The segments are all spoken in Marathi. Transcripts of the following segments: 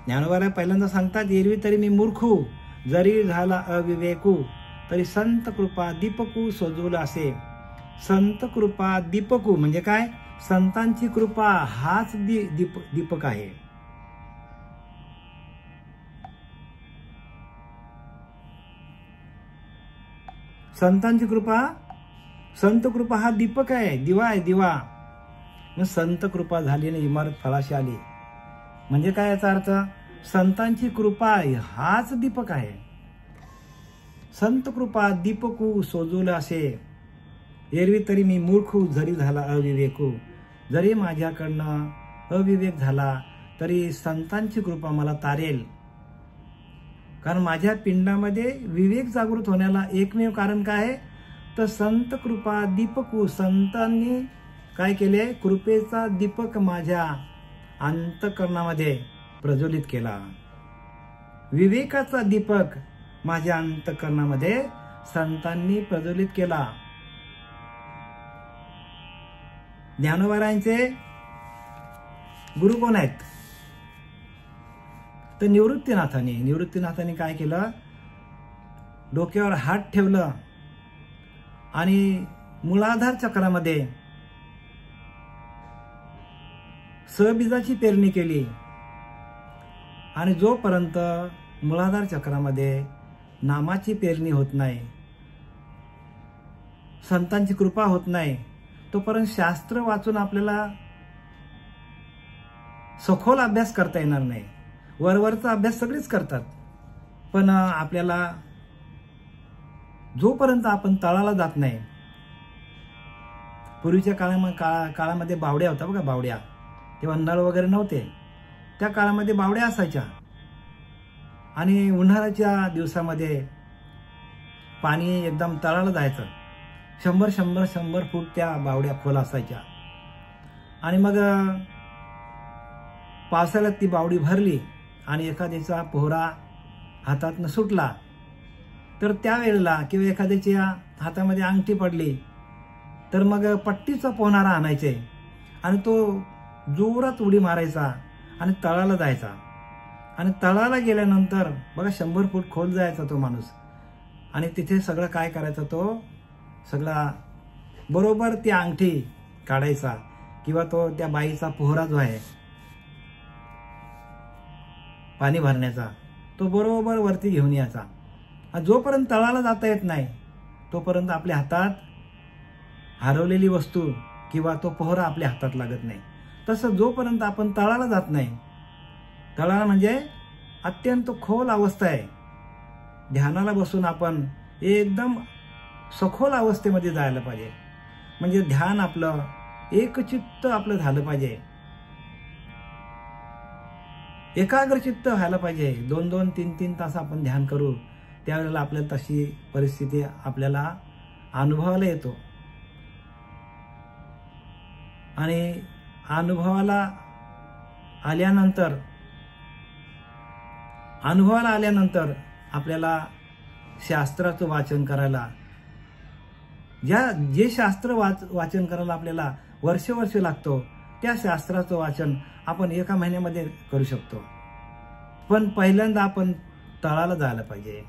ज्ञानोबा पहिल्यांदा सांगतात, एरवी तरी मी मूर्खू, जरी झाला अविवेकू, तरी संत कृपा दीपकू सोजवल असे. संत कृपा दीपकू म्हणजे काय? संतांची कृपा हाच दीपक आहे. संतांची कृपा, संत कृपा हा दीपक आहे, दिवा आहे, दिवा. मग संत कृपा झाली इमारत फळाशी आली म्हणजे काय? याचा अर्थ संतांची कृपा हाच दीपक आहे. संत कृपा दीपकू सोजवल असे. एरवी तरी मी मूर्खू, जरी झाला अविवेकू. जरी माझ्याकडनं अविवेक झाला तरी संतांची कृपा मला तारेल. कारण माझ्या पिंडामध्ये विवेक जागृत होण्याला एकमेव कारण काय आहे? तर संत कृपा दीपकू. संतांनी काय केले? कृपेचा दीपक माझ्या अंतःकरणामध्ये प्रज्वलित केला. विवेकाचा दीपक माझ्या अंतःकरणामध्ये संतांनी प्रज्वलित केला. ज्ञानोबारायांचे गुरु कोण आहेत? तर निवृत्तीनाथांनी काय केलं? डोक्यावर हात ठेवलं आणि मूलाधार चक्रामध्ये सबीजाची पेरणी केली. आणि जोपर्यंत मूलाधार चक्रामध्ये नामाची पेरणी होत नाही, संतांची कृपा होत नाही, तोपर्यंत शास्त्र वाचून आपल्याला सखोल अभ्यास करता येणार नाही. वरवरचा अभ्यास सगळेच करतात, पण आपल्याला जोपर्यंत आपण तळाला जात नाही. पूर्वीच्या काळामध्ये बावड्या होत्या बघा, बावड्या. तेव्हा नळ वगैरे नव्हते. त्या काळामध्ये बावड्या असायच्या आणि उन्हाळ्याच्या दिवसामध्ये पाणी एकदम तळाला जायचं. 100 फूट त्या बावड्या खोल असायच्या. आणि मग पावसाळ्यात ती बावडी भरली आणि एखाद्याचा पोहरा हातातनं सुटला तर त्यावेळेला किंवा एखाद्याच्या हातामध्ये अंगठी पडली तर मग पट्टीचा पोहणारा आणायचे आणि तो जोरात उडी मारायचा आणि तळाला जायचा. आणि तळाला गेल्यानंतर बघा 100 फूट खोल जायचा तो माणूस आणि तिथे सगळं काय करायचा? तो सगळा बरोबर ती अंगठी काढायचा किंवा तो त्या बाईचा पोहरा जो आहे पाणी भरण्याचा, तो बरोबर वरती घेऊन यायचा. जोपर्यंत तळाला जाता येत नाही तोपर्यंत आपल्या हातात हरवलेली वस्तू किंवा तो पोहरा आपल्या हातात लागत नाही. तसं जोपर्यंत आपण तळाला जात नाही, तळाला म्हणजे अत्यंत खोल अवस्था आहे. ध्यानाला बसून आपण एकदम सखोल अवस्थेमध्ये जायला पाहिजे. म्हणजे ध्यान आपलं एकचित्त आपलं झालं पाहिजे, एकाग्रचित्त व्हायला पाहिजे. 2-2, 3-3 तास आपण ध्यान करू, त्यावेळेला आपल्याला तशी परिस्थिती आपल्याला अनुभवाला येतो. आणि अनुभवाला आल्यानंतर आपल्याला शास्त्राचं वाचन करायला, जे शास्त्र वाचन करायला आपल्याला वर्ष लागतो, त्या शास्त्राचं वाचन आपण 1 महिन्यामध्ये करू शकतो. पण पहिल्यांदा आपण तळाला जायला पाहिजे.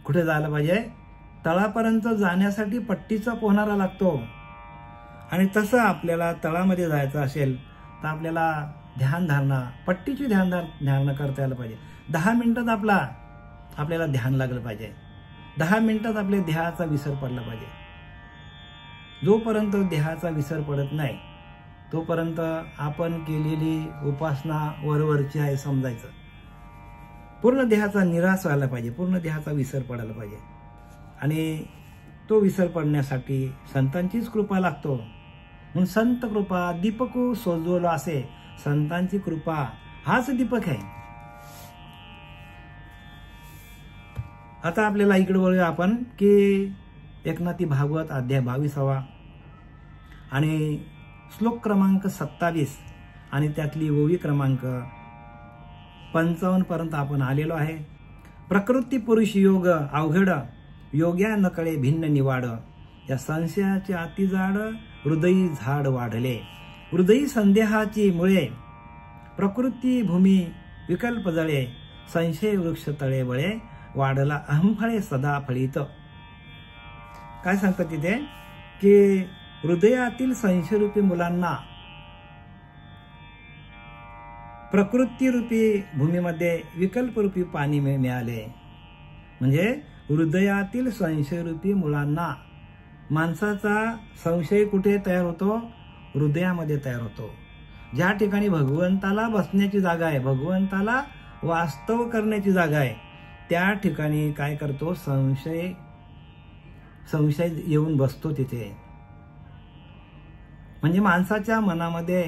कुठे जायला पाहिजे? तळापर्यंत जाण्यासाठी पट्टीचा पोहणारा लागतो. आणि तसं आपल्याला तळामध्ये जायचं असेल तर आपल्याला ध्यानधारणा, पट्टीची ध्यानधारणा करता यायला पाहिजे. 10 मिनिटात आपल्याला ध्यान लागलं पाहिजे. 10 मिनिटात आपल्या देहाचा विसर पडला पाहिजे. जोपर्यंत देहाचा विसर पडत नाही तोपर्यंत आपण केलेली उपासना वरवरची आहे समजायचं. पूर्ण देहाचा निराश व्हायला पाहिजे, पूर्ण देहाचा विसर पडायला पाहिजे. आणि तो विसर पडण्यासाठी संतांचीच कृपा लागतो. म्हणून संत कृपा दीपकू सोजवल असे. संतांची कृपा हाच दीपक आहे. आता आपल्याला इकडे वळूया आपण की एकनाथी भागवत अध्याय 22 आणि श्लोक क्रमांक 27 आणि त्यातली ओवी क्रमांक 55 पर्यंत आपण आलेलो आहे. प्रकृती पुरुष योग अवघड, योग्या नकळे भिन्न निवाड, या संशयाचे अतिजाड हृदयी झाड वाढले. हृदयी संदेहाची मुळे प्रकृती भूमी विकल्प जळे, संशय वृक्ष तळे बळे, वाढला अहंफळे सदा फळीत. काय सांगतात तिथे की हृदयातील संशयरूपी मुलांना प्रकृतीरूपी भूमीमध्ये विकल्परूपी पाणी मिळाले. म्हणजे हृदयातील संशयरूपी मुलांना, माणसाचा संशय कुठे तयार होतो? हृदयामध्ये तयार होतो. ज्या ठिकाणी भगवंताला बसण्याची जागा आहे, भगवंताला वास्तव करण्याची जागा आहे, त्या ठिकाणी काय करतो? संशय येऊन बसतो तिथे. म्हणजे माणसाच्या मनामध्ये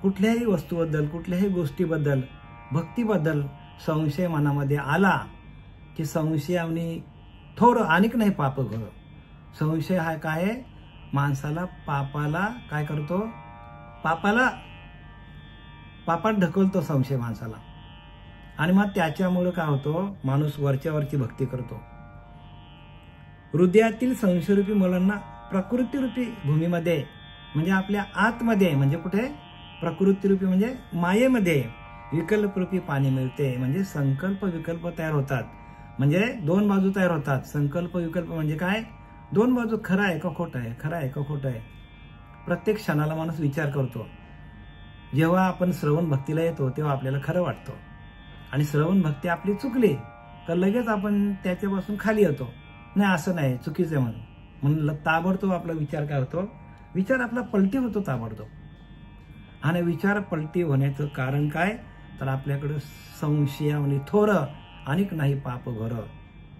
कुठल्याही वस्तूबद्दल, कुठल्याही गोष्टीबद्दल, भक्तीबद्दल संशय मनामध्ये आला की संशयाने थोडं अनेक नाही पाप घर. संशय हा काय? माणसाला पापाला काय करतो? पापात ढकलतो संशय माणसाला. आणि मग त्याच्यामुळे काय होतो? माणूस वरची भक्ती करतो. हृदयातील संशयरूपी मुलांना प्रकृतीरूपी भूमीमध्ये, म्हणजे आपल्या आतमध्ये, म्हणजे कुठे? प्रकृतीरूपी म्हणजे मायेमध्ये विकल्परूपी पाणी मिळते. म्हणजे संकल्प विकल्प तयार होतात. म्हणजे दोन बाजू तयार होतात. संकल्प विकल्प म्हणजे काय? दोन बाजू, खरं आहे का खोटं आहे, खरं आहे का खोटं आहे. प्रत्येक क्षणाला माणूस विचार करतो. जेव्हा आपण श्रवण भक्तीला येतो तेव्हा आपल्याला खरं वाटतं, आणि श्रवण भक्ती आपली चुकली तर लगेच आपण त्याच्यापासून खाली येतो. नाही, असं नाही, चुकीचं आहे म्हणून ताबडतोब आपला विचार काय होतो? विचार आपला पलटी होतो ताबडतोब. आणि विचार पलटी होण्याचं कारण काय? तर आपल्याकडं संशयाने थोरं अनेक नाही पाप घर,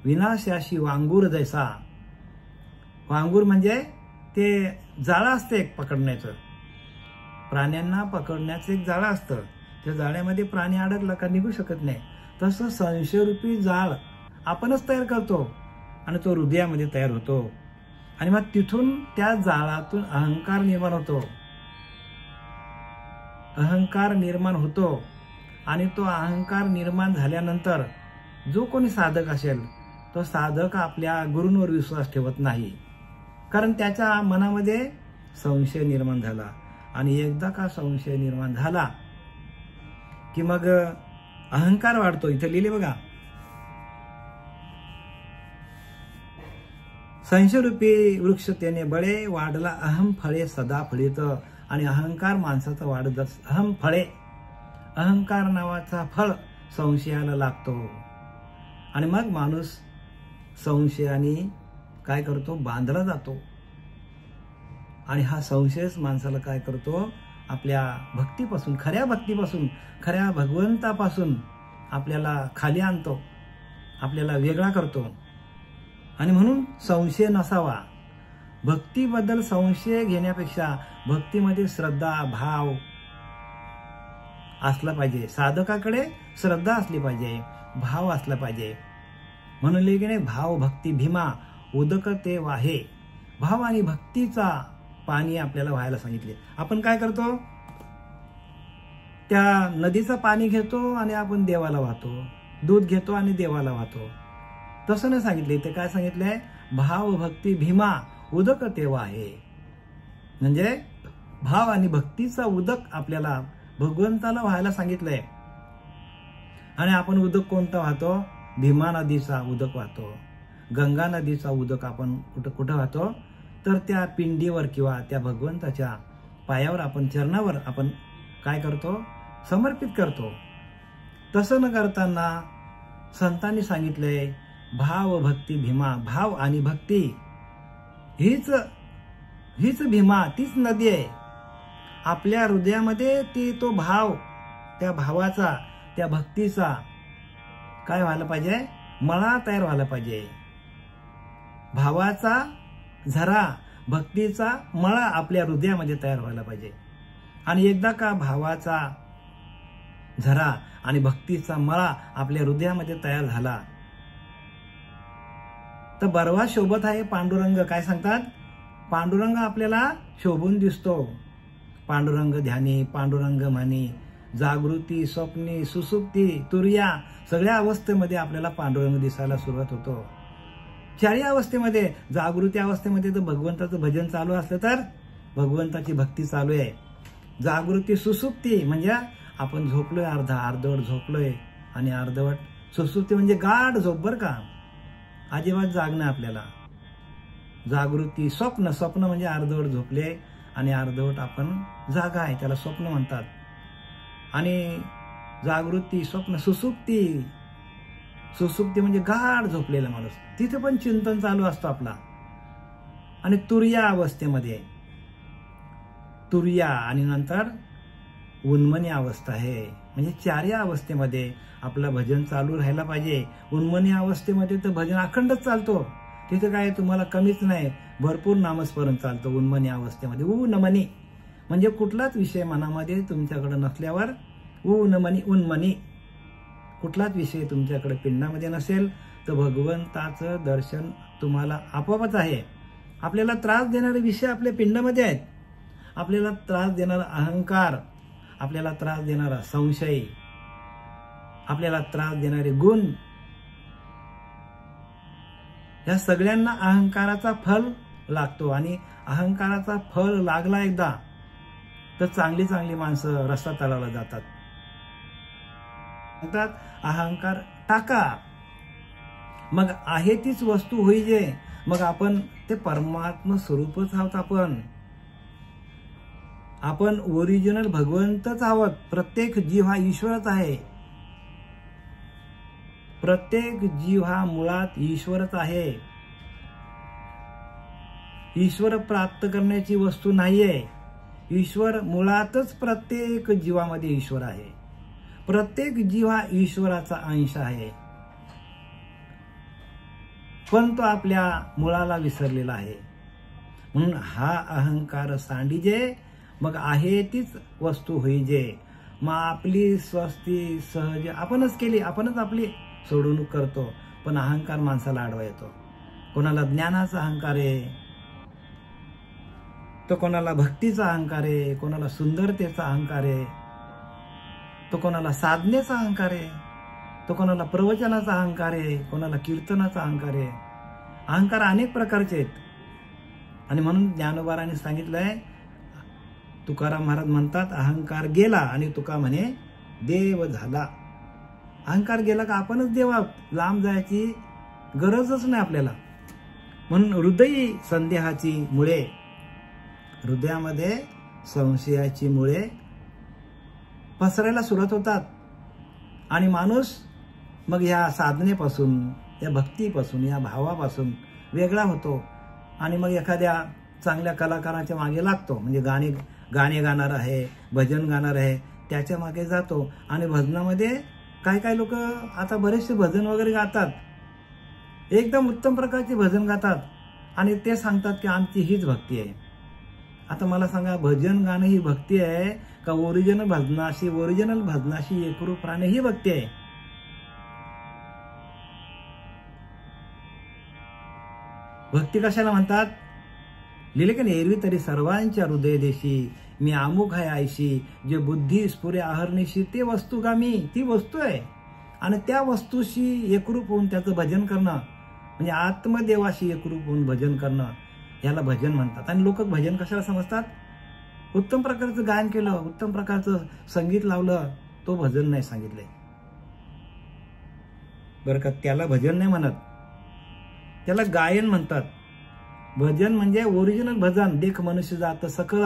विनाशाशी वांगूर जैसा. वांगूर म्हणजे ते जाळं असतं एक पकडण्याचं, प्राण्यांना पकडण्याचं एक जाळं असतं. त्या जाळ्यामध्ये प्राणी अडकला का निघू शकत नाही. तसं संशयरूपी जाळ आपणच तयार करतो आणि तो हृदयामध्ये तयार होतो. आणि मग तिथून त्या जाळातून अहंकार निर्माण होतो. अहंकार निर्माण होतो आणि तो अहंकार निर्माण झाल्यानंतर जो कोणी साधक असेल तो साधक आपल्या गुरूंवर विश्वास ठेवत नाही, कारण त्याच्या मनामध्ये संशय निर्माण झाला. आणि एकदा का संशय निर्माण झाला की मग अहंकार वाढतो. इथे लिहिले बघा, संशयरूपी वृक्ष त्याने बळे, वाढला अहम फळे सदा फळीत. आणि अहंकार माणसाचा वाढत जात. अहम फळे, अहंकार नावाचा फळ संशयाला लागतो. आणि मग माणूस संशयाने काय करतो? बांधला जातो. आणि हा संशयच माणसाला काय करतो? आपल्या भक्तीपासून, खऱ्या भक्तीपासून, खऱ्या भगवंतापासून आपल्याला खाली आणतो, आपल्याला वेगळा करतो. आणि म्हणून संशय नसावा. भक्तीबद्दल संशय घेण्यापेक्षा भक्तीमध्ये श्रद्धा, भाव असला पाहिजे. साधकाकडे श्रद्धा असली पाहिजे, भाव असला पाहिजे. म्हणून लेखिने भाव भक्ती भीमा उदकते वाहे. भाव आणि भक्तीचा पाणी आपल्याला व्हायला सांगितले. आपण काय करतो? त्या नदीचं पाणी घेतो आणि आपण देवाला वाहतो, दूध घेतो आणि देवाला वाहतो. तसं नाही सांगितले. ते काय सांगितलंय? भाव भक्ती भीमा उदक तेव्हा आहे. म्हणजे भाव आणि भक्तीचा उदक आपल्याला भगवंताला व्हायला सांगितलंय. आणि आपण उदक कोणता वाहतो? भीमा नदीचा उदक वाहतो. गंगा नदीचा उदक आपण कुठं वाहतो? तर त्या पिंडीवर किंवा त्या भगवंताच्या पायावर, आपण चरणावर आपण काय करतो? समर्पित करतो. तसं न करताना संतांनी सांगितलंय भाव भक्ती भीमा. भाव आणि भक्ती हीच भीमा, तीच नदी आहे. आपल्या हृदयामध्ये तो भाव, त्या भावाचा, त्या भक्तीचा काय व्हायला पाहिजे? मळा तयार व्हायला पाहिजे. भावाचा झरा, भक्तीचा मळा आपल्या हृदयामध्ये तयार व्हायला पाहिजे. आणि एकदा का भावाचा झरा आणि भक्तीचा मळा आपल्या हृदयामध्ये तयार झाला तर बरवा शोभत आहे पांडुरंग. काय सांगतात? पांडुरंग आपल्याला शोभून दिसतो. पांडुरंग ध्यानी, पांडुरंग म्हणी, जागृती, स्वप्नी, सुसुप्ती, तुर्या, सगळ्या अवस्थेमध्ये आपल्याला पांडुरंग दिसायला सुरुवात होतो. चारी अवस्थेमध्ये, जागृती अवस्थेमध्ये तर भगवंताचं भजन चालू असलं तर भगवंताची भक्ती चालू आहे. जागृती, सुसुप्ती म्हणजे आपण झोपलोय, अर्धवट झोपलोय आणि अर्धवट सुसुप्ती म्हणजे गाढ झोप बरं का, अजिबात जागणं आपल्याला. जागृती, स्वप्न, स्वप्न म्हणजे अर्धवट झोपले आणि अर्धवट आपण जागा आहे, त्याला स्वप्न म्हणतात. आणि जागृती, स्वप्न, सुसुप्ती, सुसुप्ती म्हणजे गाढ झोपलेला माणूस, तिथे पण चिंतन चालू असतो आपला. आणि तुर्या अवस्थेमध्ये, तुर्या आणि नंतर उन्मनी अवस्था आहे, म्हणजे चार्या अवस्थेमध्ये आपलं भजन चालू राहायला पाहिजे. उन्मनी अवस्थेमध्ये तर भजन अखंडच चालतो, तिथे काय तुम्हाला कमीच नाही, भरपूर नामस्मरण चालतं उन्मनी अवस्थेमध्ये. उन्मनी म्हणजे कुठलाच विषय मनामध्ये तुमच्याकडे नसल्यावर, उन्मनी, उन्मनी कुठलाच विषय तुमच्याकडे पिंडामध्ये नसेल तर भगवंताचं दर्शन तुम्हाला आपोआपच आहे. आपल्याला त्रास देणारे विषय आपल्या पिंडामध्ये आहेत, आपल्याला त्रास देणारा अहंकार, आपल्याला त्रास देणारा संशय, आपल्याला त्रास देणारे गुण, या सगळ्यांना अहंकाराचा फल लागतो. आणि अहंकाराचा फल लागला एकदा तर चांगली चांगली माणसं रस्ता तळाला जातात. म्हणतात अहंकार टाका, मग आहे तीच वस्तू होईजे, मग आपण ते परमात्म स्वरूपच आहोत. आपण ओरिजिनल भगवंतच आहोत. प्रत्येक जीव हा ईश्वरच आहे, प्रत्येक जीव हा मुळात ईश्वरच आहे. ईश्वर प्राप्त करण्याची वस्तू नाहीये, ईश्वर मुळातच प्रत्येक जीवामध्ये ईश्वर आहे. प्रत्येक जीव हा ईश्वराचा अंश आहे, पण तो आपल्या मुळाला विसरलेला आहे. म्हणून हा अहंकार सांडीजे, मग आहे तीच वस्तू होईजे. मग आपली स्वस्ती सहज आपणच केली, आपणच आपली सोडवणूक करतो, पण अहंकार माणसाला आडवा येतो. कोणाला ज्ञानाचा अहंकार आहे, तो कोणाला भक्तीचा अहंकार आहे, कोणाला सुंदरतेचा अहंकार आहे, तो कोणाला साधनेचा अहंकार आहे, तो कोणाला प्रवचनाचा अहंकार आहे, कोणाला कीर्तनाचा अहंकार आहे. अहंकार अनेक प्रकारचे आहेत. आणि म्हणून ज्ञानोबारांनी सांगितलंय, तुकाराम महाराज म्हणतात अहंकार गेला आणि तुका म्हणे देव झाला. अहंकार गेला का आपणच देव आहोत, लांब जायची गरजच नाही आपल्याला. म्हणून हृदयी संदेहाची मुळे, हृदयामध्ये संशयाची मुळे पसरायला सुरुवात होतात आणि माणूस मग या साधनेपासून, या भक्तीपासून, या भावापासून वेगळा होतो. आणि मग एखाद्या चांगल्या कलाकाराच्या मागे लागतो, म्हणजे गाणे गाणार आहे, भजन गाणार आहे, त्याच्या मागे जातो. आणि भजनामध्ये काय लोक आता बरेचसे भजन वगैरे गातात, एकदम उत्तम प्रकारचे भजन गातात आणि ते सांगतात की आमची हीच भक्ती आहे. आता मला सांगा, भजन गाणं ही भक्ती आहे का ओरिजिनल भजनाशी एकरूप राहणे ही भक्ती आहे? भक्ती कशाला म्हणतात? लिहिले की नाही, एरवी तरी सर्वांच्या हृदय देशी मी आमुख आहे आयशी, जे बुद्धी स्फुरे आहर्निशी, ते वस्तू का मी, ती वस्तू आहे. आणि त्या वस्तूशी एकरूप होऊन त्याचं भजन करणं म्हणजे आत्मदेवाशी एकरूप होऊन भजन करणं, याला भजन म्हणतात. आणि लोक भजन कशाला समजतात? उत्तम प्रकारचं गायन केलं, उत्तम प्रकारचं संगीत लावलं, तो भजन नाही सांगितलंय बरं का. त्याला भजन नाही म्हणत, त्याला गायन म्हणतात. भजन म्हणजे ओरिजिनल भजन, देख मनुष्य जात सकळ,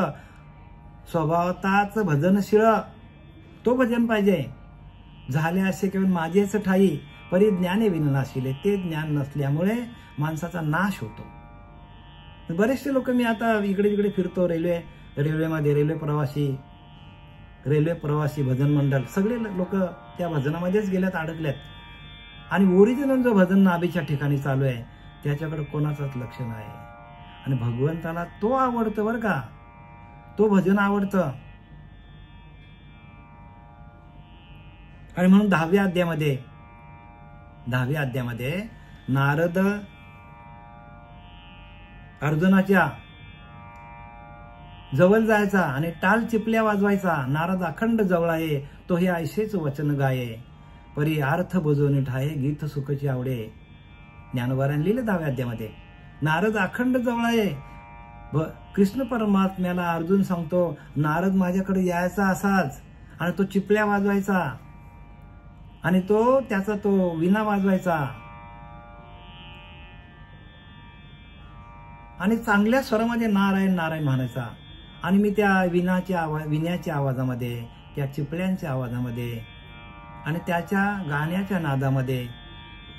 स्वभावताच भजन शिळ, तो भजन पाहिजे. झाले असे केवळ माझेच ठाई, परी ज्ञाने विनाशिले, ते ज्ञान नसल्यामुळे माणसाचा नाश होतो. बरेचसे लोक, मी आता इकडे तिकडे फिरतो, रेल्वेमध्ये रेल्वे प्रवासी भजन मंडळ, सगळे लोक त्या भजनामध्येच गेल्यात, अडकल्यात. आणि ओरिजिनल जो भजन नाभीच्या ठिकाणी चालू आहे त्याच्याकडे कोणाचंच लक्ष नाही. आणि भगवंताला तो आवडतं बरं का, तो भजन आवडतं. आणि म्हणून 10व्या अध्यायामध्ये नारद अर्जुनाच्या जवळ जायचा आणि टाल चिपल्या वाजवायचा. नारद अखंड जवळ आहे, तो हे ऐसेच वचन गाये, परी अर्थ बुजवून ठाये, गीत सुखची आवडे. ज्ञानोबारांनी लिहिले 10व्या अध्यायामध्ये, नारद अखंड जवळ आहे. कृष्ण परमात्म्याला अर्जुन सांगतो, नारद माझ्याकडे यायचा असाच आणि तो चिपळ्या वाजवायचा आणि तो त्याचा तो विणा वाजवायचा आणि चांगल्या स्वरामध्ये नारायण नारायण म्हणायचा. आणि मी त्या विण्याच्या आवाजामध्ये, त्या चिपळ्यांच्या आवाजामध्ये आणि त्याच्या गाण्याच्या नादामध्ये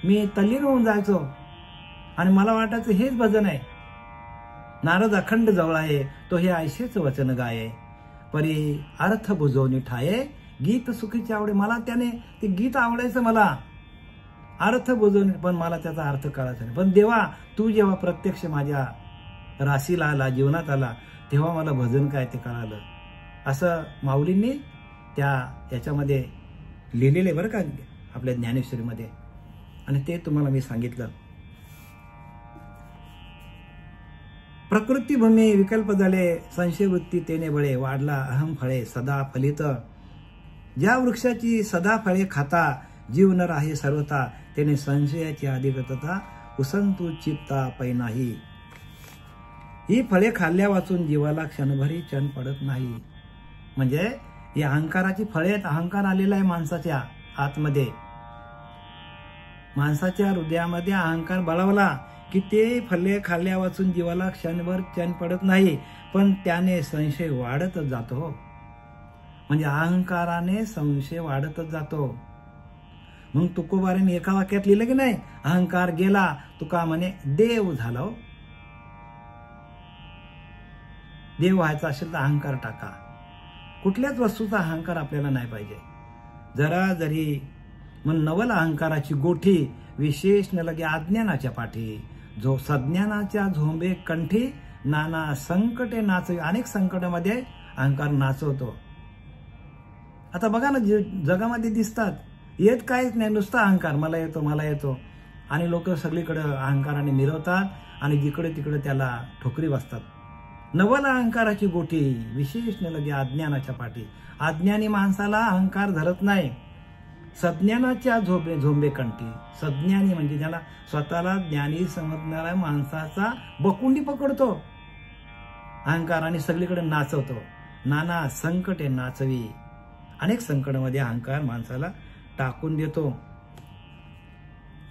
मी तल्लीन होऊन जायचो. आणि मला वाटायचं हेच भजन आहे. नारद अखंड जवळ आहे, तो हे ऐशेच वचन गाये, परी अर्थ बुजवणी ठाये, गीत सुखीचे आवडे. मला त्याने ते गीत आवडायचं, मला अर्थ बुजवणे, पण मला त्याचा अर्थ कळायचा नाही. पण देवा, तू जेव्हा प्रत्यक्ष माझ्या राशीला आला, जीवनात आला, तेव्हा मला भजन काय ते कळालं. असं माऊलींनी त्या याच्यामध्ये लिहिलेलं आहे बरं का, आपल्या ज्ञानेश्वरीमध्ये. आणि ते तुम्हाला मी सांगितलं. प्रकृती भूमी विकल्प झाले, संशय वृत्ती तेने बळे, वाढला अहम फळे सदा फलित. ज्या वृक्षाची सदा फळे खाता, जीव नर आहे सर्वता, तेने संशयाची अधिगतता, उसंतू चित्ता पै नाही. ही फळे खाल्ल्या वाचून जीवाला क्षणभरी चण पडत नाही. म्हणजे ही अहंकाराची फळे आहेत. अहंकार आलेला आहे माणसाच्या आतमध्ये, माणसाच्या हृदयामध्ये अहंकार बळावला की ते फळे खाल्ल्या वाचून जीवाला क्षणभर चण पडत नाही, पण त्याने संशय वाढतच जातो. म्हणजे अहंकाराने संशय वाढतच जातो. मग तुकोबाराने एका वाक्यात लिहिलं की नाही, अहंकार गेला तुका म्हणे देव झाला. देव व्हायचा असेल तर अहंकार टाका. कुठल्याच वस्तूचा अहंकार आपल्याला नाही पाहिजे. जरा जरी मग नवल अहंकाराची गोठी, विशेष न लगे अज्ञानाच्या पाठी, जो सज्ञानाच्या झोंबे कंठी, नाना संकटे नाचवी. अनेक संकटामध्ये अहंकार नाचवतो. आता बघा ना, जगामध्ये दिसतात, येत काहीच नाही, नुसता अहंकार, मला येतो मला येतो. आणि लोक सगळीकडे अहंकाराने मिरवतात आणि जिकडे तिकडे त्याला ठोकरी बसतात. नवल अहंकाराची गोठी, विशेष न लगे अज्ञानाच्या पाठी. अज्ञानी माणसाला अहंकार धरत नाही. सज्ञानाच्या झोंबे कंठी, सज्ञानी म्हणजे ज्याला स्वतःला ज्ञानी समजणाऱ्या माणसाचा बकुंडी पकडतो अहंकार आणि सगळीकडे नाचवतो. नाना संकटे नाचवी. अनेक संकटामध्ये अहंकार माणसाला टाकून देतो.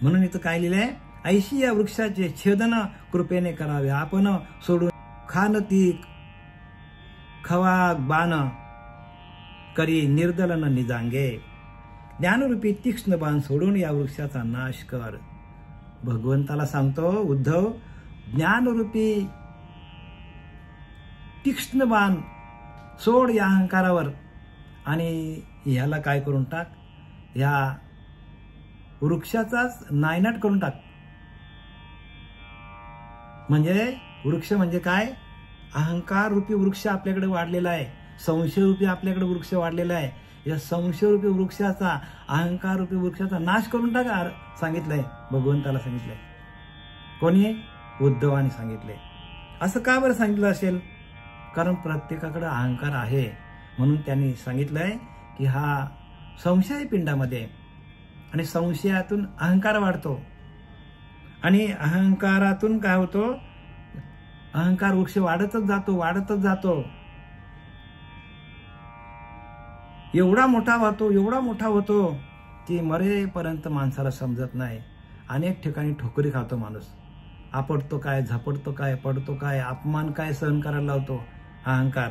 म्हणून इथं काय लिहिलंय, ऐशी या वृक्षाचे छेदन कृपेने करावे, आपण सोडून खानती खवा बाण करी निर्दलन निजांगे. ज्ञानरूपी तीक्ष्ण बाण सोडून या वृक्षाचा नाश कर. भगवंताला सांगतो उद्धव, ज्ञानरूपी तीक्ष्ण बाण सोड या अहंकारावर आणि ह्याला काय करून टाक, ह्या वृक्षाचाच नायनाट करून टाक. म्हणजे वृक्ष म्हणजे काय, अहंकार रूपी वृक्ष आपल्याकडे वाढलेला आहे, संशय रूपी आपल्याकडे वृक्ष वाढलेला आहे. या संशय रूपी वृक्षाचा, अहंकार रूपी वृक्षाचा नाश करून टाका सांगितलंय, भगवंताला सांगितलंय. कोणी? उद्धवाने सांगितले. असं का बरं सांगितलं असेल? कारण प्रत्येकाकडे अहंकार आहे, म्हणून त्यांनी सांगितलंय की हा संशय आहे पिंडामध्ये आणि संशयातून अहंकार वाढतो आणि अहंकारातून काय होतो, अहंकार वृक्ष वाढतच जातो वाढतच जातो. एवढा मोठा होतो की मरेपर्यंत माणसाला समजत नाही. अनेक ठिकाणी ठोकरी खातो माणूस. आपडतो काय, झपडतो काय, पडतो काय, अपमान काय सहन करायला लावतो अहंकार.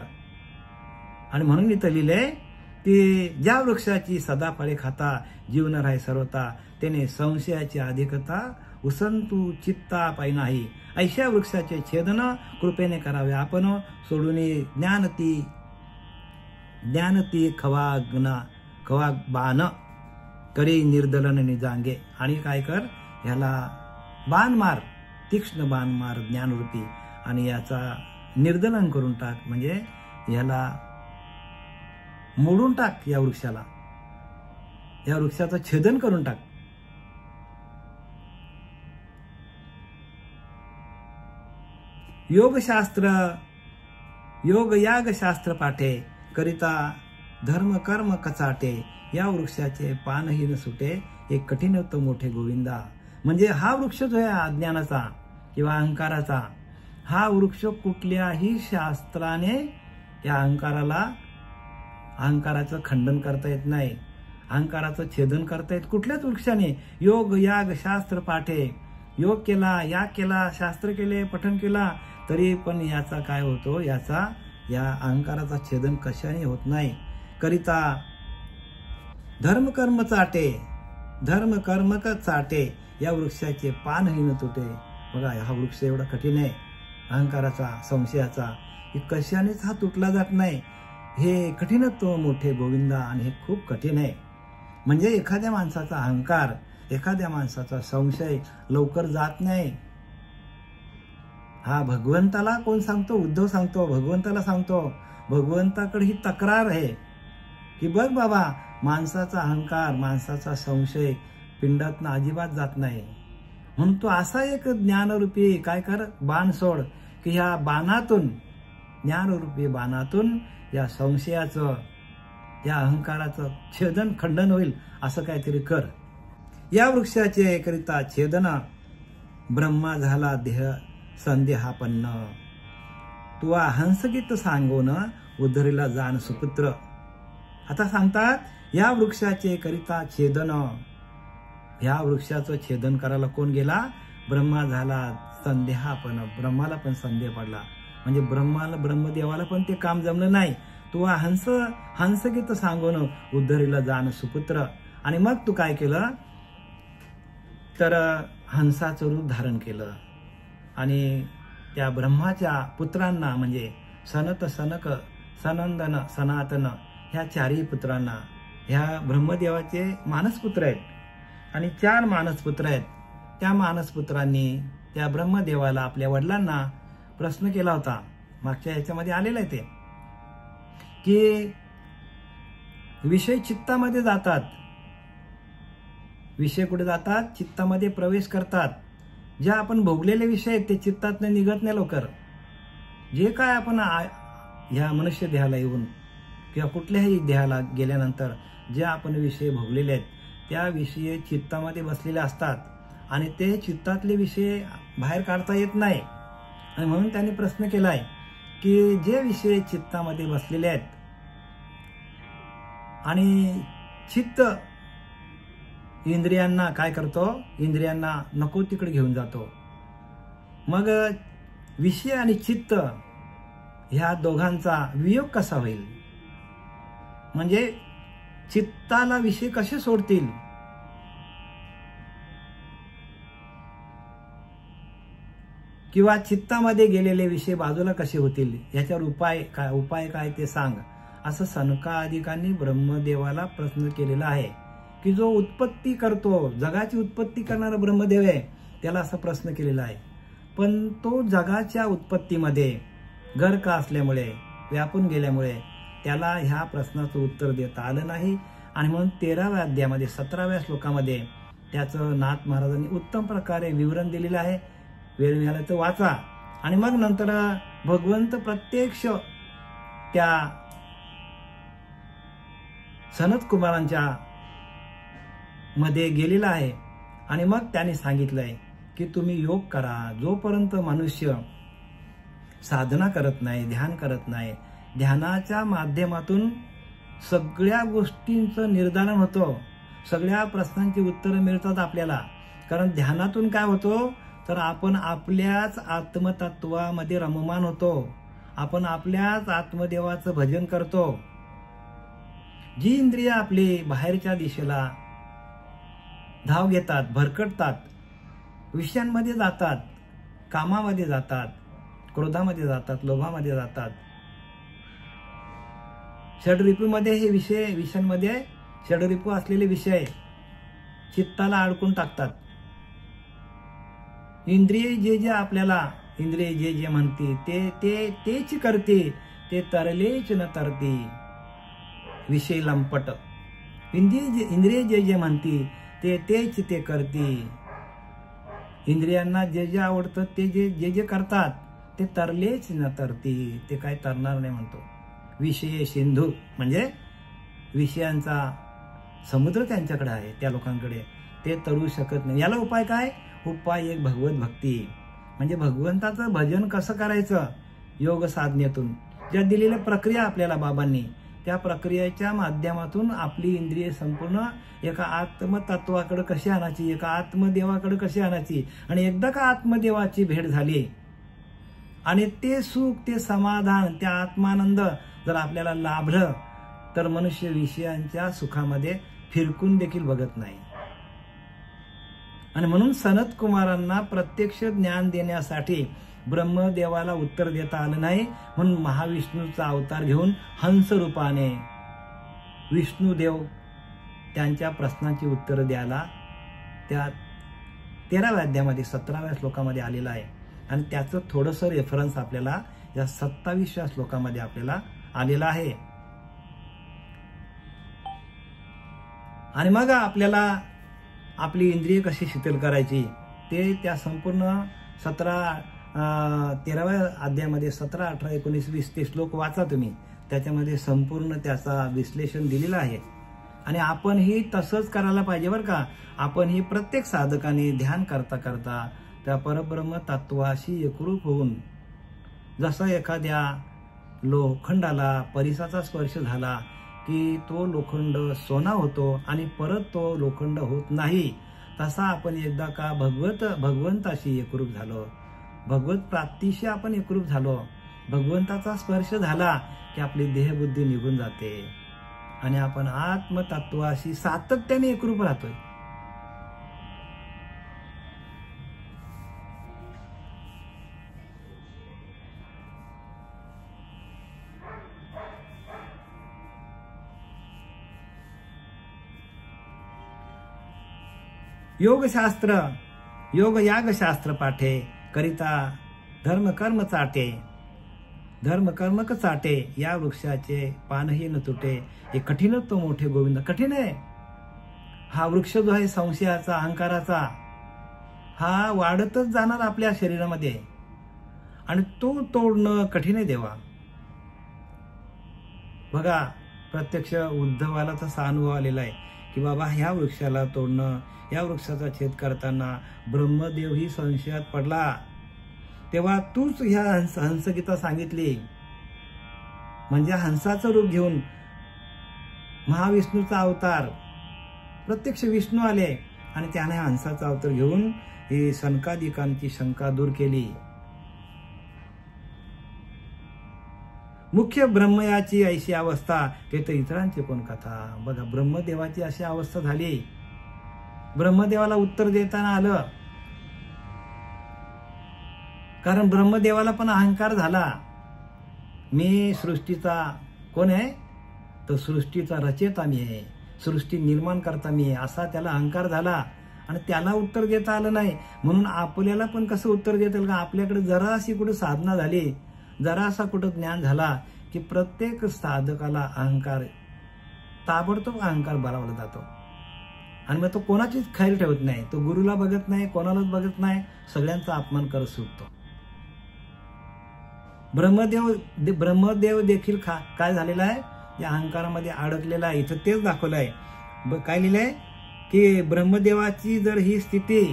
आणि म्हणून इथं लिहिलंय की ज्या वृक्षाची सदा फळे खाता, जीवन राही सर्वता, त्याने संशयाची अधिकता, उसंतू चित्ता पाई नाही. ऐशा वृक्षाचे छेदन कृपेने करावे, आपण सोडून ज्ञानती खवा बाण करी निर्दलन निजांगे. आणि काय कर, ह्याला बाण मार, तीक्ष्ण बाण मार ज्ञानरूपी, आणि याचा निर्दलन करून टाक. म्हणजे ह्याला मोडून टाक, या वृक्षाला, या वृक्षाचं छेदन करून टाक. योगशास्त्र योग याग शास्त्र पाठे, करिता धर्म कर्म कचाटे, या वृक्षाचे पानही न सुटे, एक कठीण तो मोठे गोविंदा. म्हणजे हा वृक्ष जो आहे अज्ञानाचा किंवा अहंकाराचा, हा वृक्ष कुठल्याही शास्त्राने या अहंकाराला अहंकाराचं खंडन करता येत नाही, अहंकाराचं छेदन करता येत कुठल्याच वृक्षाने. योग याग शास्त्र पाठे, योग केला, याग केला, शास्त्र केले, पठण केला, तरी पण याचा काय होतो, याचा या अहंकाराचा छेदन कशाने होत नाही. करिता धर्म कर्म चाटे, धर्म कर्म चाटे, या वृक्षाचे पानही न तुटे. बघा हा वृक्ष एवढा कठीण आहे अहंकाराचा, संशयाचा, की कशानेच हा तुटला जात नाही. हे कठीणत्व मोठे गोविंदा, आणि हे खूप कठीण आहे. म्हणजे एखाद्या माणसाचा अहंकार, एखाद्या माणसाचा संशय लवकर जात नाही. हा भगवंताला कोण सांगतो? उद्धव सांगतो, भगवंताला सांगतो. भगवंताकडे ही तक्रार आहे की बघ बाबा, माणसाचा अहंकार, माणसाचा संशय पिंडातनं अजिबात जात नाही. म्हणून तो असा एक ज्ञानरूपी काय कर, बाण सोड, की ह्या बाणातून, ज्ञानरूपी बाणातून या संशयाचं, या अहंकाराचं छेदन खंडन होईल असं काहीतरी कर. या वृक्षाचे करिता छेदन, ब्रह्मा झाला देह संदेहापन्न. तुवा हंसगीत सांगून उद्धरीला जाण सुपुत्र. आता सांगतात या वृक्षाचे करिता छेदन, या वृक्षाचं छेदन करायला कोण गेला? ब्रह्मा झाला संदेहापन्न. ब्रह्माला पण संदेह पडला, म्हणजे ब्रह्मदेवाला पण ते काम जमलं नाही. तू हंसगीत सांगून उद्धरीला जाण सुपुत्र. आणि मग तू काय केलं तर हंसाचं रूप धारण केलं आणि त्या ब्रह्माच्या पुत्रांना, म्हणजे सनत, सनक, सनंदन, सनातन, ह्या चारही पुत्रांना, ह्या ब्रह्मदेवाचे मानसपुत्र आहेत आणि 4 मानसपुत्र आहेत. त्या मानसपुत्रांनी त्या ब्रह्मदेवाला, आपल्या वडिलांना प्रश्न केला होता. मागच्या ह्याच्यामध्ये आलेलं आहे ते, की विषय चित्तामध्ये जातात. विषय कुठे जातात? चित्तामध्ये प्रवेश करतात. जे आपण भोगलेले विषय आहेत ते चित्तातनं निघत नाही लवकर. जे काय आपण ह्या मनुष्य देहाला येऊन किंवा कुठल्याही देहाला गेल्यानंतर जे आपण विषय भोगलेले आहेत त्या विषय चित्तामध्ये बसलेले असतात आणि ते चित्तातले विषय बाहेर काढता येत नाही. आणि म्हणून त्यांनी प्रश्न केलाय की जे विषय चित्तामध्ये बसलेले आहेत आणि चित्त इंद्रियांना काय करतो? इंद्रियांना नको तिकडे घेऊन जातो. मग विषय आणि चित्त ह्या दोघांचा वियोग कसा होईल? म्हणजे चित्ताला विषय कसे सोडतील? किंवा चित्तामध्ये गेलेले विषय बाजूला कसे होतील? याच्यावर उपाय काय ते सांग, असं सनकादिकांनी ब्रह्मदेवाला प्रश्न केलेला आहे. की जो उत्पत्ती करतो, जगाची उत्पत्ती करणारा ब्रह्मदेव आहे, त्याला असा प्रश्न केलेला आहे. पण तो जगाच्या उत्पत्तीमध्ये गर्क असल्यामुळे, व्यापून गेल्यामुळे त्याला ह्या प्रश्नाचं उत्तर देता आलं नाही. आणि म्हणून 13व्या अध्यायामध्ये 17व्या श्लोकामध्ये त्याचं नाथ महाराजांनी उत्तम प्रकारे विवरण दिलेलं आहे. वेळ मिळाला तर वाचा. आणि मग नंतर भगवंत प्रत्यक्ष त्या सनत कुमारांच्या मध्ये गेलेला आहे आणि मग त्याने सांगितलंय की तुम्ही योग करा. जोपर्यंत मनुष्य साधना करत नाही, ध्यान करत नाही, ध्यानाच्या माध्यमातून सगळ्या गोष्टींचं निर्धारण होतं, सगळ्या प्रश्नांची उत्तरं मिळतात आपल्याला. कारण ध्यानातून काय होतं तर आपण आपल्याच आत्मतत्वामध्ये रममान होतो, आपण आपल्याच आत्मदेवाचं भजन करतो. जी इंद्रिय आपली बाहेरच्या दिशेला धाव घेतात, भरकटतात, विषयांमध्ये जातात, कामामध्ये जातात, क्रोधामध्ये जातात, लोभामध्ये जातात, षडरिपूमध्ये हे विषयांमध्ये षडरिपू असलेले विषय चित्ताला अडकून टाकतात. इंद्रिय जे आपल्याला, इंद्रिय जे म्हणते तेच करते, ते तरलेच न तरते विषय लंपट. इंद्रिय जे म्हणते तेच ते करते. इंद्रियांना जे आवडतं ते जे करतात ते तरलेच न तरते, ते काय तरणार नाही म्हणतो. विषय सिंधू म्हणजे विषयांचा समुद्र त्यांच्याकडे आहे, त्या लोकांकडे, ते तरू शकत नाही. याला उपाय काय? उपाय एक भगवत भक्ती, म्हणजे भगवंताचं भजन कसं करायचं योग साधनेतून ज्या दिलेल्या प्रक्रिया आपल्याला बाबांनी त्या प्रक्रियेच्या माध्यमातून आपली इंद्रिय संपूर्ण एका आत्मतत्वाकडे कशी आणायची, एका आत्मदेवाकडे कशी आणायची, आणि एकदा का आत्मदेवाची भेट झाली आणि ते सुख, ते समाधान, त्या आत्मानंद जर आपल्याला लाभलं तर मनुष्य विषयांच्या सुखामध्ये फिरकून देखील बघत नाही. आणि म्हणून सनत कुमारांना प्रत्यक्ष ज्ञान देण्यासाठी ब्रह्मदेवाला उत्तर देता आलं नाही, म्हणून महाविष्णूचा अवतार घेऊन हंस रूपाने विष्णुदेव त्यांच्या प्रश्नांची उत्तरं द्यायला त्या 13व्या अध्यायामध्ये 17व्या श्लोकामध्ये आलेला आहे. आणि त्याचं थोडंसं रेफरन्स आपल्याला या 27व्या श्लोकामध्ये आपल्याला आलेला आहे. आणि मग आपल्याला आपली इंद्रिय कशी शिथिल करायची ते त्या संपूर्ण 13व्या अध्यायामध्ये 17, 18, 19, 20 ते श्लोक वाचा तुम्ही. त्याच्यामध्ये संपूर्ण त्याचा विश्लेषण दिलेलं आहे. आणि आपणही तसंच करायला पाहिजे बरं का. आपणही प्रत्येक साधकाने ध्यान करता करता त्या परब्रह्म तत्वाशी एकरूप होऊन, जसं एखाद्या लोखंडाला परिसाचा स्पर्श झाला की तो लोखंड सोना होतो आणि परत तो लोखंड होत नाही, तसा आपण एकदा का भगवंताशी एकरूप झालो, भगवत प्राप्तीशी आपण एकरूप झालो, भगवंताचा स्पर्श झाला की आपली देहबुद्धी निघून जाते आणि आपण आत्मतत्वाशी सातत्याने एकरूप राहतोय. योगशास्त्र योग यागशास्त्र पाठे करिता धर्म कर्म चाटे या वृक्षाचे पानही न तुटे. हे कठीण तो मोठे गोविंद, कठीण आहे. हा वृक्ष जो आहे संशयाचा, अहंकाराचा, हा वाढतच जाणार आपल्या शरीरामध्ये आणि तो तोडणं कठीण आहे देवा. बघा, प्रत्यक्ष उद्धवाला तसा अनुभव आलेला आहे की बाबा ह्या वृक्षाला तोडणं, या वृक्षाचा छेद करताना ब्रह्मदेव ही संशयात पडला. तेव्हा तूच ह्या हंसगीता सांगितली, म्हणजे हंसाचं रूप घेऊन महाविष्णूचा अवतार, प्रत्यक्ष विष्णू आले आणि त्याने हंसाचा अवतार घेऊन ही सनकादिकांची शंका दूर केली. मुख्य ब्रह्मयाची ऐशी अवस्था ते तर इतरांची कोण कथा. बघा, ब्रह्मदेवाची अशी अवस्था झाली, ब्रह्मदेवाला उत्तर देताना आलं, कारण ब्रह्मदेवाला पण अहंकार झाला. मी सृष्टीचा कोण आहे, तर सृष्टीचा रचयिता मी आहे, सृष्टी निर्माण करता मी आहे, असा त्याला अहंकार झाला आणि त्याला उत्तर देता आलं नाही. म्हणून आपल्याला पण कसं उत्तर देता येईल का. आपल्याकडे जराशी कुठं साधना झाली, जरासा कुठं ज्ञान झाला की प्रत्येक साधकाला अहंकार, ताबडतोब अहंकार बळावला जातो आणि मग तो कोणाचीच खैर ठेवत नाही, तो गुरुला बघत नाही, कोणालाच बघत नाही, सगळ्यांचा अपमान करत सुटतो. ब्रह्मदेव देखील काय झालेला आहे, या अहंकारामध्ये अडकलेला आहे. इथं तेच दाखवलं आहे. काय लिहिलंय की ब्रह्मदेवाची जर ही स्थिती,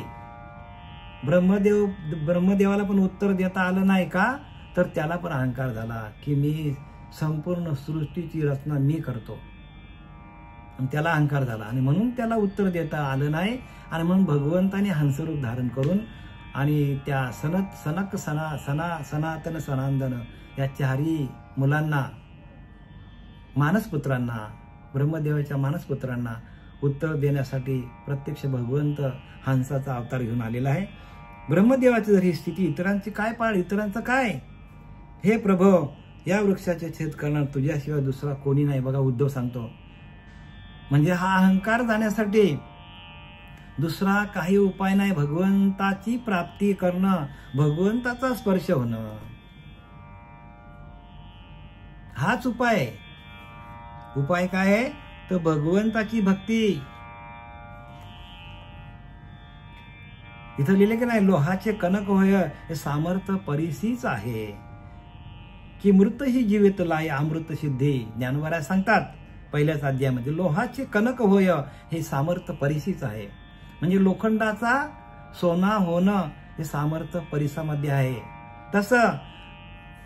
ब्रह्मदेवाला पण उत्तर देता आलं नाही का, तर त्याला पण अहंकार झाला की मी संपूर्ण सृष्टीची रचना मी करतो, आणि त्याला अहंकार झाला आणि म्हणून त्याला उत्तर देता आलं नाही. आणि म्हणून भगवंताने हंसरूप धारण करून आणि त्या सनातन सनांदन या चारही मुलांना, मानसपुत्रांना, ब्रह्मदेवाच्या मानसपुत्रांना उत्तर देण्यासाठी प्रत्यक्ष भगवंत हंसाचा अवतार घेऊन आलेला आहे. ब्रह्मदेवाची जर ही स्थिती, इतरांची काय पाळ, इतरांचं काय, हे प्रभो या वृक्षाचे छेद करणार तुझ्याशिवाय दुसरा कोणी नाही. बघा, उद्धव सांगतो, म्हणजे हा अहंकार जाण्यासाठी दुसरा काही उपाय नाही. भगवंताची प्राप्ती करणं, भगवंताचा स्पर्श होणं, हाच उपाय. उपाय काय आहे, तर भगवंताची भक्ती. इथं लिहिले की नाही, लोहाचे कणक होय हे सामर्थ्य परिसीच आहे, की मृत ही जीवित लाय अमृत सिद्धी. ज्ञानवरा सांगतात पहिल्याच अध्यायामध्ये, लोहाचे कणक होय हे सामर्थ्य परिसीच आहे. म्हणजे लोखंडाचा सोना होणं हे सामर्थ्य परिसामध्ये आहे. तसं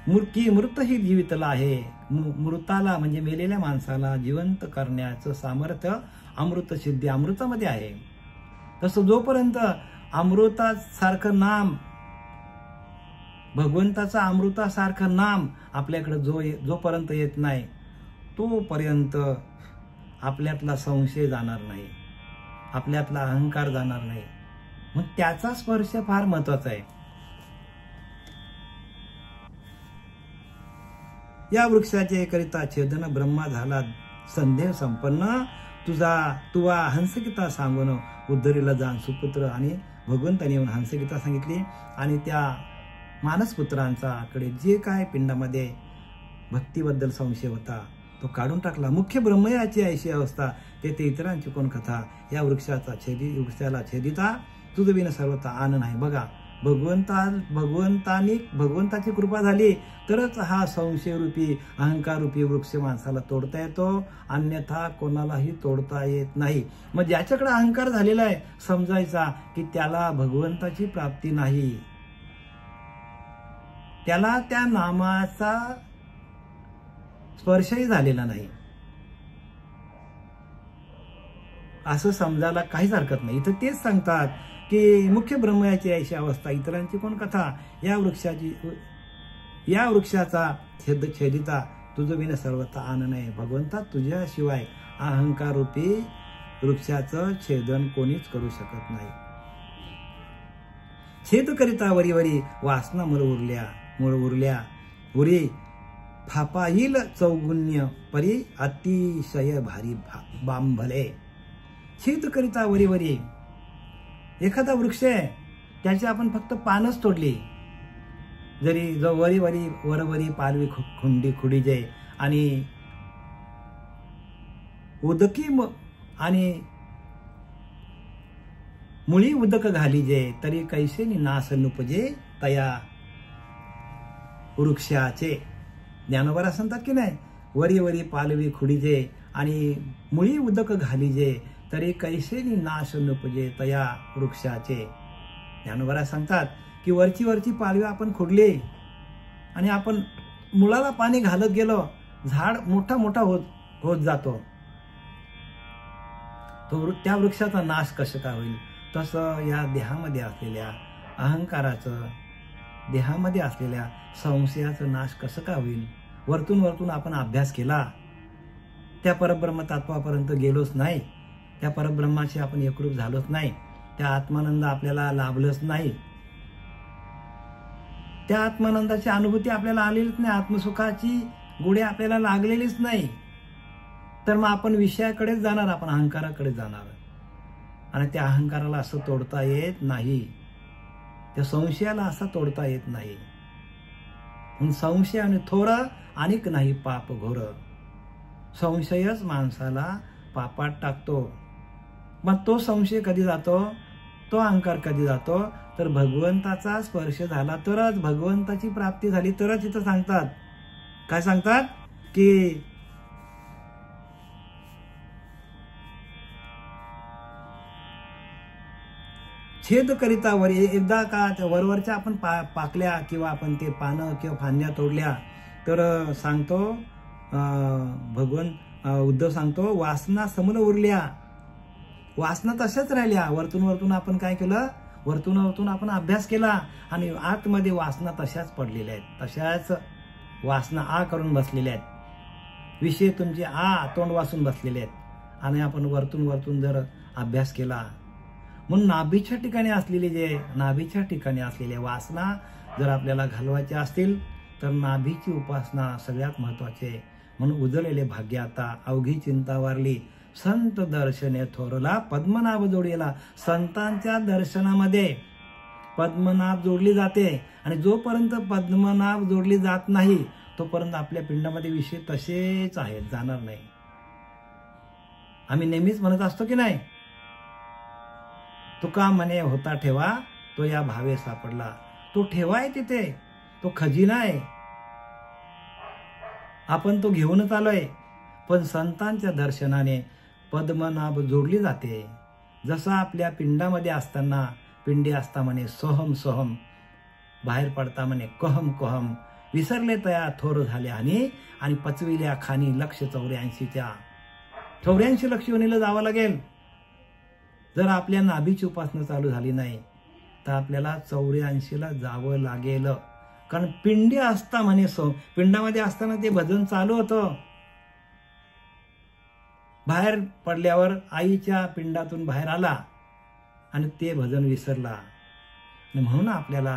मृत ही जीवितला आहे, मृताला म्हणजे मेलेल्या माणसाला जिवंत करण्याचं सामर्थ्य अमृत सिद्धी अमृतामध्ये आहे. तसं जोपर्यंत अमृतासारखं नाम, भगवंताचं अमृतासारखं नाम आपल्याकडे जोपर्यंत येत नाही तोपर्यंत आपल्यातला संशय जाणार नाही, आपल्यातला अहंकार जाणार नाही. मग त्याचा स्पर्श फार महत्वाचा आहे. या वृक्षाचे करिता छेदन ब्रह्मा झाला संदेह संपन्न, तुझा हंसगीता सांगून उद्धरीला जाण सुपुत्र. आणि भगवंताने येऊन हंसगीता सांगितली आणि त्या मानसपुत्रांच्याकडे जे काय पिंडामध्ये भक्तीबद्दल संशय होता तो काढून टाकला. मुख्य ब्रह्मयाची अशी अवस्था, तेथे इतरांची कोण कथा. या वृक्षाला छेदिता तुझ विन सर्वता आन नाही. बघा, भगवंताची कृपा झाली तरच हा संशयरूपी अहंकाररूपी वृक्ष माणसाला तोडता येतो, अन्यथा कोणालाही तोडता येत नाही. मग ज्याच्याकडे अहंकार झालेला आहे समजायचा की त्याला भगवंताची प्राप्ती नाही, त्याला त्या नामाचा स्पर्शही झालेला नाही, असं समजायला काहीच हरकत नाही. इथं तेच सांगतात की मुख्य ब्रह्मयाची अशी अवस्था, इतरांची कोण कथा. या वृक्षाचा छेदिता तुझं विन सर्वता आन नाही. भगवंता तुझ्याशिवाय अहंकाररूपी वृक्षाचं छेदन कोणीच करू शकत नाही. छेद करिता वरी वासना मूळ उरल्या उरी फापा येईल चौगुण्य परी अतिशय भारी बांभले. छेद करिता वरी एखादा वृक्ष आहे त्याची आपण फक्त पानच तोडली, जरी जो वरवरी पालवी खुडी जे आणि उदकी आणि मुळी उदक घाली जे, तरी कैसे नास नुपजे तया वृक्षाचे. ज्ञानोबा सांगतात की नाही, वरी पालवी खुडीजे आणि मुळी उदक घालीजे, तरी कैसे नाश नुपजे तया वृक्षाचे. ज्ञानोबा सांगतात की वरची पालवी आपण खुडली आणि आपण मुळाला पाणी घालत गेलो, झाड मोठा होत जातो, तो त्या वृक्षाचा नाश कसं काय होईल. तसं या देहामध्ये असलेल्या अहंकाराचं, देहामध्ये असलेल्या संशयाचं नाश कसं काय होईल. वरतून आपण अभ्यास केला, त्या परब्रह्म तत्वापर्यंत गेलोच नाही, त्या परब्रह्माशी आपण एकरूप झालोच नाही, त्या आत्मानंद आपल्याला लाभलंच नाही, त्या आत्मानंदाची अनुभूती आपल्याला आलेलीच नाही, आत्मसुखाची गोडी आपल्याला लागलेलीच नाही, तर मग आपण विषयाकडेच जाणार, आपण अहंकाराकडे जाणार. आणि त्या अहंकाराला असं तोडता येत नाही, त्या संशयाला असं तोडता येत नाही. संशय आणि थोर अनेक नाही पाप घोर. संशयच माणसाला पापात टाकतो. मग तो संशय कधी जातो, तो अहंकार कधी जातो, तर भगवंताचा स्पर्श झाला तरच, भगवंताची प्राप्ती झाली तरच. इथं सांगतात, काय सांगतात की छेद करिता एकदा का वरवरच्या आपण पाकल्या किंवा आपण ते पानं किंवा फांद्या तोडल्या तर सांगतो उद्धव सांगतो वासना समल उरल्या, वासना तशाच राहिल्या. वरतून आपण काय केलं, वरतून आपण अभ्यास केला आणि आतमध्ये वासना तशाच पडलेल्या आहेत, तशाच वासना आ करून बसलेल्या आहेत, विषय तुमचे तोंड वासून बसलेले आहेत. आणि आपण वरतून जर अभ्यास केला, म्हणून नाभीच्या ठिकाणी असलेल्या वासना जर आपल्याला घालवायच्या असतील तर नाभीची उपासना सगळ्यात महत्वाची आहे. म्हणून उजळलेले भाग्य आता अवघी चिंता वारली, संत दर्शने थोरला पद्मनाभ जोडीला. संतांच्या दर्शनामध्ये पद्मनाभ जोडली जाते आणि जोपर्यंत पद्मनाभ जोडली जात नाही तोपर्यंत आपल्या पिंडामध्ये विषय तसेच आहेत, जाणार नाही. आम्ही नेहमीच म्हणत असतो की नाही, तुका म्हणे होता ठेवा तो या भावे सापडला. तो ठेवा आहे तिथे, तो खजिना आहे, आपण तो घेऊनच आलोय. पण संतांच्या दर्शनाने पद्मनाभ जोडली जाते. जसं आपल्या पिंडामध्ये असताना पिंडी असता म्हणे सोहम सोहम, बाहेर पडता म्हणे कहम कहम. विसरले तया थोर झाले आणि पचविल्या खानी लक्ष 84. 84 लक्ष योनीला जावं लागेल. जर आपल्या नाभीची उपासना चालू झाली नाही तर आपल्याला 84ला जावं लागेल. कारण पिंडी असता म्हणे पिंडामध्ये असताना ते भजन चालू होतं. बाहेर पडल्यावर आईच्या पिंडातून बाहेर आला आणि ते भजन विसरला. म्हणून आपल्याला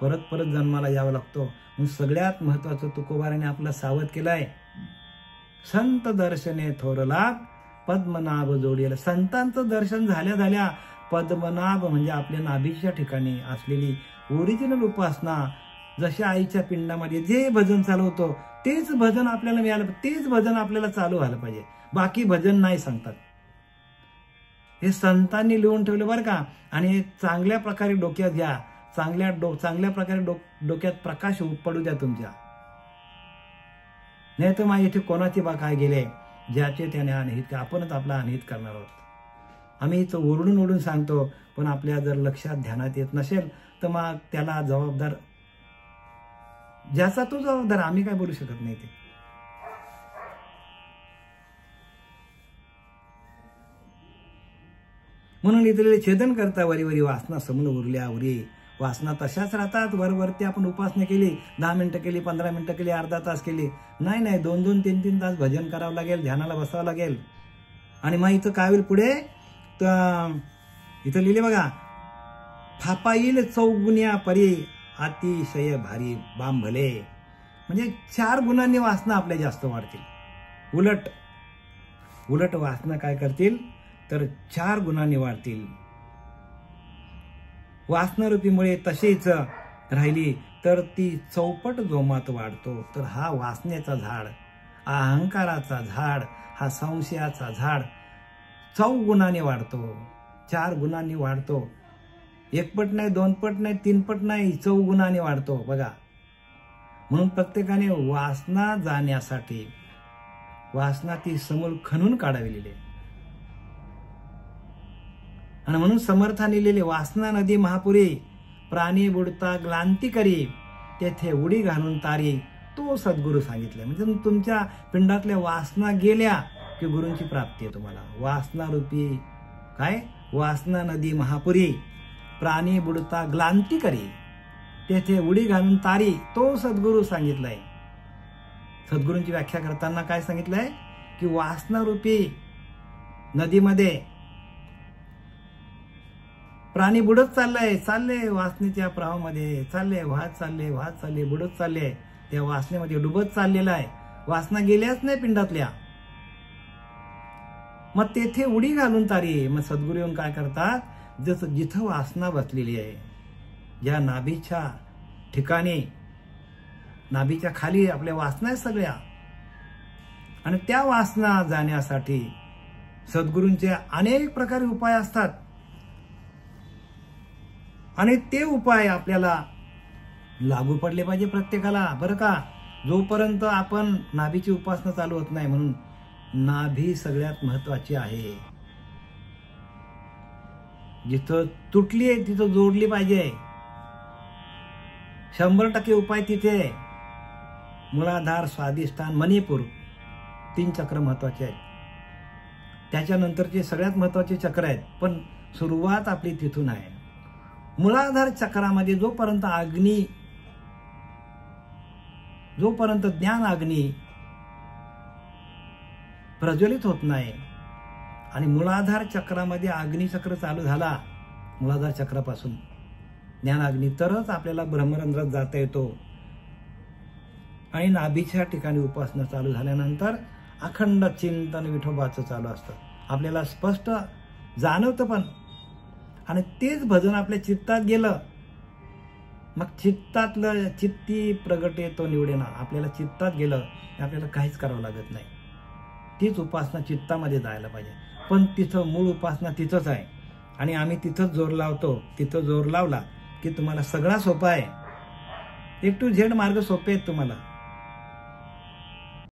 परत परत जन्माला यावं लागतो. सगळ्यात महत्वाचं तुकोबाराने आपला सावध केलाय. संत दर्शने थोरला पद्मनाभ जोडीला. संतांचं दर्शन झाल्या पद्मनाभ म्हणजे आपल्या नाभीच्या ठिकाणी असलेली ओरिजिनल उपासना, जशा आईच्या पिंडामध्ये जे भजन चालू होतं तेच भजन आपल्याला मिळालं, तेच भजन आपल्याला चालू व्हायला पाहिजे. बाकी भजन नाही सांगतात. हे संतांनी लिहून ठेवलं बरं का. आणि चांगल्या प्रकारे डोक्यात घ्या. चांगल्या प्रकारे डोक्यात प्रकाश पडू द्या तुमच्या. नाही तर मग इथे कोणाची बा काय गेले, ज्याचे त्याने अनहित, आपणच आपला अनहित करणार आहोत. आम्ही इथं ओरडून सांगतो, पण आपल्या जर लक्षात ध्यानात येत नसेल तर मग त्याला जबाबदार ज्याचा तो जबाबदार. आम्ही काय बोलू शकत नाही. ते म्हणून इथले छेदन करता वरी वासना समून उरल्या उरी. वासना तशाच राहतात. वरती आपण उपासना केली, 10 मिनिटं केली, 15 मिनिटं केली, अर्धा तास केली, नाही 2-2, 3-3 तास भजन करावं लागेल, ध्यानाला बसावं लागेल. आणि मग इथं काय होईल पुढे, तर इथं लिहिले बघा, थापा येईल चौगुण्या परी अतिशय भारी बांभले. म्हणजे 4 गुणांनी वासना आपल्या जास्त वाढतील. उलट वासना काय करतील तर 4 गुणांनी वाढतील. वासनारूपीमुळे तशीच राहिली तर ती चौपट जोमात वाढतो. तर हा वासनेचा झाड, अहंकाराचा झाड, हा संशयाचा झाड 4 गुणांनी वाढतो, 4 गुणांनी वाढतो. 1 पट नाही, 2 पट नाही, 3 पट नाही, 4 गुणांनी वाढतो बघा. म्हणून प्रत्येकाने वासना जाण्यासाठी वासना ती समूळ खणून काढावी. आणि म्हणून समर्थाने लिहिले, वासना नदी महापुरी प्राणी बुडता ग्लांती करी, तेथे उडी घालून तारी तो सद्गुरू सांगितले. म्हणजे तुमच्या पिंडातल्या वासना गेल्या की गुरूंची प्राप्ती आहे तुम्हाला. वासना रूपी काय, वासना नदी महापुरी प्राणी बुडता ग्लांती करी, तेथे उडी घालून तारी तो सद्गुरू सांगितलाय. सद्गुरूंची व्याख्या करताना काय सांगितलंय की वासना रूपी नदीमध्ये प्राणी बुडत चालले वासनेच्या प्रवाहामध्ये वाहत चालले बुडत चालले, त्या वासनेमध्ये डुबत चाललेला आहे. वासना गेल्याच नाही पिंडातल्या. मग तेथे उडी घालून तारी. मग सद्गुरू येऊन काय करतात, जसं जिथं वासना बसलेली आहे, ज्या नाभीच्या ठिकाणी, नाभीच्या खाली आपल्या वासना आहेत सगळ्या, आणि त्या वासना जाण्यासाठी सद्गुरूंचे अनेक प्रकारे उपाय असतात. आणि ते उपाय आपल्याला लागू पडले पाहिजे प्रत्येकाला बरं का. जोपर्यंत आपण नाभीची उपासना चालू होत नाही. म्हणून नाभी सगळ्यात महत्वाची आहे. जिथं तुटली आहे तिथं जोडली पाहिजे. 100% उपाय तिथे. मूलाधार, स्वादिष्ठान, मणिपूर 3 चक्र महत्वाचे आहेत. त्याच्यानंतरचे सगळ्यात महत्वाचे चक्र आहेत, पण सुरुवात आपली तिथून आहे. मूलाधार चक्रामध्ये जोपर्यंत ज्ञान अग्नी प्रज्वलित होत नाही आणि मूलाधार चक्रामध्ये अग्निचक्र चालू झाला, मूलाधार चक्रापासून ज्ञान अग्नी, तरच आपल्याला ब्रह्मरंध्रात जाता येतो. आणि नाभीच्या ठिकाणी उपासना चालू झाल्यानंतर अखंड चिंतन विठोबाचं चालू असतं. आपल्याला स्पष्ट जाणवतं पण. आणि तेच भजन आपल्या चित्तात गेलं, मग चित्तातलं चित्ती प्रगटे तो निवडेना. आपल्याला चित्तात गेलं आपल्याला काहीच करावं लागत नाही. तीच उपासना चित्तामध्ये जायला पाहिजे. पण तिथं मूळ उपासना तिथंच आहे. आणि आम्ही तिथंच जोर लावतो. तिथं जोर लावला की तुम्हाला सगळा सोपा आहे. A to Z मार्ग सोपे आहेत तुम्हाला.